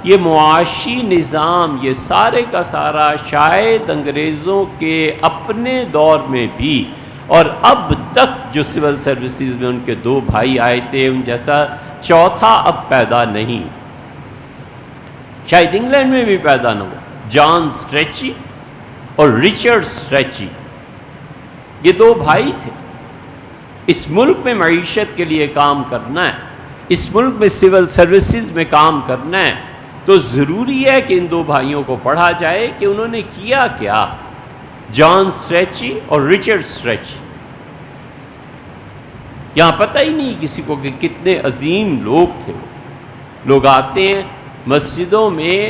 یہ معاشی نظام، یہ سارے کا سارا شاید انگریزوں کے اپنے دور میں بھی اور اب تک جو سول سروسز میں ان کے 2 بھائی آئے تھے ان جیسا چوتھا اب پیدا نہیں، شاید انگلینڈ میں بھی پیدا نہ ہوا۔ جان اسٹریچی اور رچرڈ اسٹریچی، یہ 2 بھائی تھے۔ اس ملک میں معیشت کے لیے کام کرنا ہے، اس ملک میں سول سروسز میں کام کرنا ہے، تو ضروری ہے کہ ان 2 بھائیوں کو پڑھا جائے کہ انہوں نے کیا کیا۔ جان اسٹریچی اور رچرڈ اسٹریچی، یہاں پتہ ہی نہیں کسی کو کہ کتنے عظیم لوگ تھے۔ لوگ آتے ہیں مسجدوں میں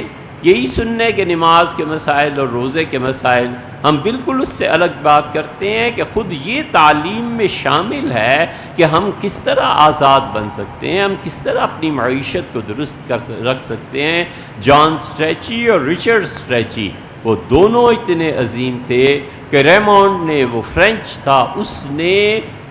یہی سننے کہ نماز کے مسائل اور روزے کے مسائل، ہم بالکل اس سے الگ بات کرتے ہیں کہ خود یہ تعلیم میں شامل ہے کہ ہم کس طرح آزاد بن سکتے ہیں، ہم کس طرح اپنی معیشت کو درست رکھ سکتے ہیں۔ جان اسٹریچی اور رچرڈ اسٹریچی وہ دونوں اتنے عظیم تھے کہ ریمونڈ نے، وہ فرینچ تھا، اس نے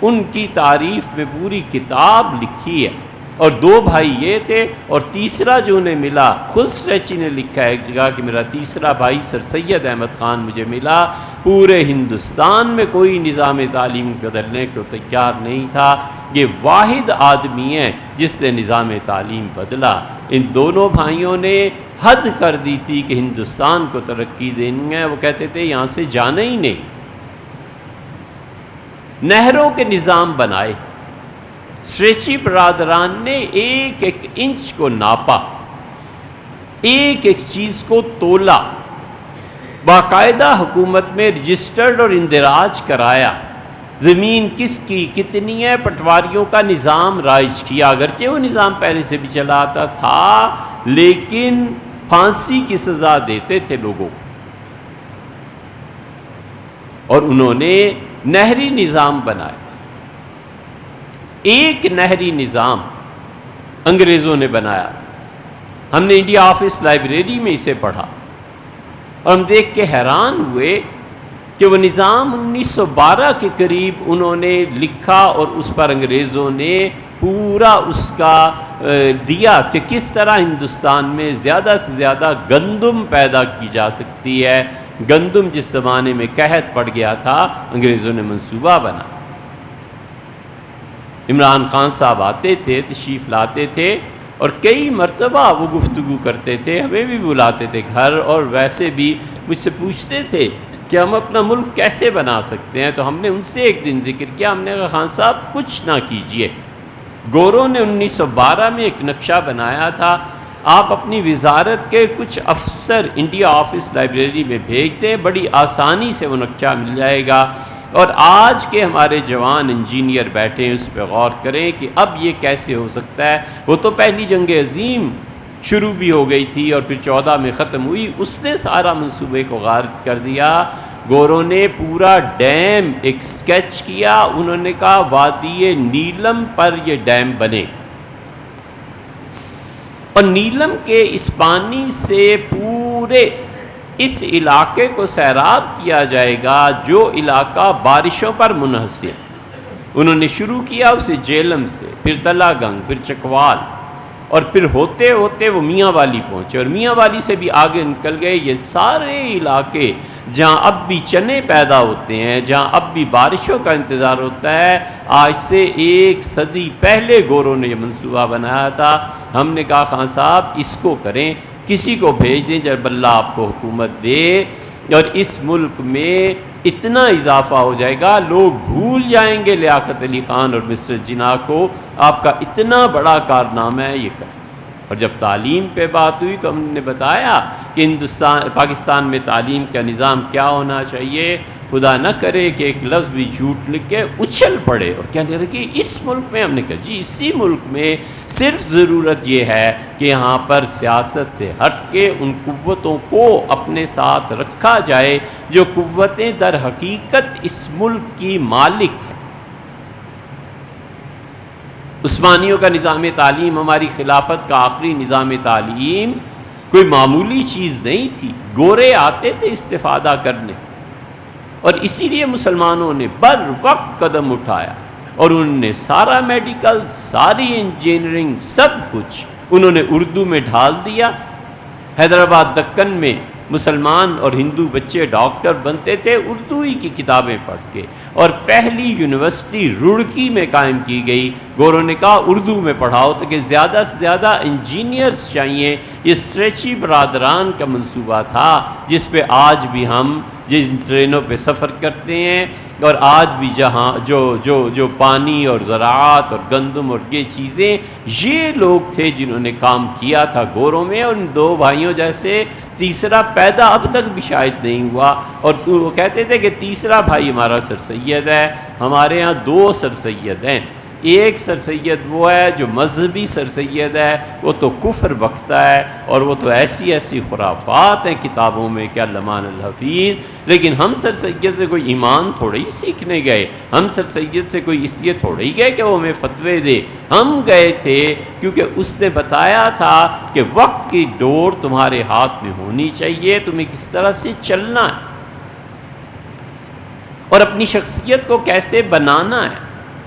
ان کی تعریف میں پوری کتاب لکھی ہے۔ اور 2 بھائی یہ تھے، اور تیسرا جو انہیں ملا، خود اسٹریچی نے لکھا ہے کہ میرا تیسرا بھائی سر سید احمد خان مجھے ملا، پورے ہندوستان میں کوئی نظام تعلیم بدلنے کو تیار نہیں تھا، یہ واحد آدمی ہے جس نے نظام تعلیم بدلا۔ ان دونوں بھائیوں نے حد کر دی تھی کہ ہندوستان کو ترقی دینی ہے، وہ کہتے تھے یہاں سے جانا ہی نہیں۔ نہروں کے نظام بنائے، اسٹریچی برادران نے 1-1 انچ کو ناپا، 1-1 چیز کو تولا، باقاعدہ حکومت میں رجسٹرڈ اور اندراج کرایا، زمین کس کی کتنی ہے، پٹواریوں کا نظام رائج کیا، اگرچہ وہ نظام پہلے سے بھی چلا آتا تھا لیکن پھانسی کی سزا دیتے تھے لوگوں کو۔ اور انہوں نے نہری نظام بنایا، ایک نہری نظام انگریزوں نے بنایا۔ ہم نے انڈیا آفس لائبریری میں اسے پڑھا اور ہم دیکھ کے حیران ہوئے کہ وہ نظام 1912 کے قریب انہوں نے لکھا اور اس پر انگریزوں نے پورا اس کا دیا کہ کس طرح ہندوستان میں زیادہ سے زیادہ گندم پیدا کی جا سکتی ہے۔ گندم جس زمانے میں قحط پڑ گیا تھا، انگریزوں نے منصوبہ بنا۔ عمران خان صاحب آتے تھے، تشریف لاتے تھے اور کئی مرتبہ وہ گفتگو کرتے تھے، ہمیں بھی بلاتے تھے گھر، اور ویسے بھی مجھ سے پوچھتے تھے کہ ہم اپنا ملک کیسے بنا سکتے ہیں۔ تو ہم نے ان سے ایک دن ذکر کیا، ہم نے کہا خان صاحب کچھ نہ کیجئے، گوروں نے 1912 میں ایک نقشہ بنایا تھا، آپ اپنی وزارت کے کچھ افسر انڈیا آفس لائبریری میں بھیج دیں، بڑی آسانی سے وہ نقشہ مل جائے گا۔ اور آج کے ہمارے جوان انجینئر بیٹھے ہیں، اس پہ غور کریں کہ اب یہ کیسے ہو سکتا ہے۔ وہ تو پہلی جنگ عظیم شروع بھی ہو گئی تھی اور پھر 14 میں ختم ہوئی، اس نے سارا منصوبے کو غارت کر دیا۔ گوروں نے پورا ڈیم ایک سکیچ کیا، انہوں نے کہا وادی نیلم پر یہ ڈیم بنے، اور نیلم کے اس پانی سے پورے اس علاقے کو سیراب کیا جائے گا جو علاقہ بارشوں پر منحصر۔ انہوں نے شروع کیا اسے جیلم سے، پھر تلا گنگ، پھر چکوال، اور پھر ہوتے ہوتے وہ میاں والی پہنچے، اور میاں والی سے بھی آگے نکل گئے۔ یہ سارے علاقے جہاں اب بھی چنے پیدا ہوتے ہیں، جہاں اب بھی بارشوں کا انتظار ہوتا ہے، آج سے 1 صدی پہلے گوروں نے یہ منصوبہ بنایا تھا۔ ہم نے کہا خان صاحب اس کو کریں، کسی کو بھیج دیں جب اللہ آپ کو حکومت دے، اور اس ملک میں اتنا اضافہ ہو جائے گا، لوگ بھول جائیں گے لیاقت علی خان اور مسٹر جناح کو، آپ کا اتنا بڑا کارنامہ ہے یہ کریں۔ اور جب تعلیم پہ بات ہوئی تو ہم نے بتایا کہ پاکستان میں تعلیم کا نظام کیا ہونا چاہیے۔ خدا نہ کرے کہ ایک لفظ بھی جھوٹ لکھ کے اچھل پڑے اور کہنے لگے اس ملک میں، ہم نے کہا جی اسی ملک میں صرف ضرورت یہ ہے کہ یہاں پر سیاست سے ہٹ کے ان قوتوں کو اپنے ساتھ رکھا جائے جو قوتیں در حقیقت اس ملک کی مالک ہیں۔ عثمانیوں کا نظام تعلیم، ہماری خلافت کا آخری نظام تعلیم کوئی معمولی چیز نہیں تھی، گورے آتے تھے استفادہ کرنے، اور اسی لیے مسلمانوں نے بر وقت قدم اٹھایا، اور انہوں نے سارا میڈیکل، ساری انجینئرنگ، سب کچھ انہوں نے اردو میں ڈھال دیا۔ حیدرآباد دکن میں مسلمان اور ہندو بچے ڈاکٹر بنتے تھے اردو ہی کی کتابیں پڑھ کے، اور پہلی یونیورسٹی رڑکی میں قائم کی گئی، گوروں نے کہا اردو میں پڑھاؤ تاکہ زیادہ سے زیادہ انجینئرز چاہیے۔ یہ اسٹریچی برادران کا منصوبہ تھا جس پہ آج بھی ہم جن ٹرینوں پہ سفر کرتے ہیں، اور آج بھی جہاں جو پانی اور زراعت اور گندم اور یہ چیزیں، یہ لوگ تھے جنہوں نے کام کیا تھا گوروں میں، اور ان دو بھائیوں جیسے تیسرا پیدا اب تک بھی شاید نہیں ہوا۔ اور وہ کہتے تھے کہ تیسرا بھائی ہمارا سر سید ہے۔ ہمارے ہاں دو سر سید ہیں، ایک سر سید وہ ہے جو مذہبی سر سید ہے، وہ تو کفر بکتا ہے، اور وہ تو ایسی ایسی خرافات ہیں کتابوں میں کہ علامہ الحفیظ، لیکن ہم سر سید سے کوئی ایمان تھوڑے ہی سیکھنے گئے، ہم سر سید سے کوئی اس لیے تھوڑے ہی گئے کہ وہ ہمیں فتوے دے، ہم گئے تھے کیونکہ اس نے بتایا تھا کہ وقت کی ڈور تمہارے ہاتھ میں ہونی چاہیے، تمہیں کس طرح سے چلنا ہے اور اپنی شخصیت کو کیسے بنانا ہے،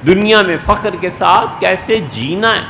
دنیا میں فخر کے ساتھ کیسے جینا ہے۔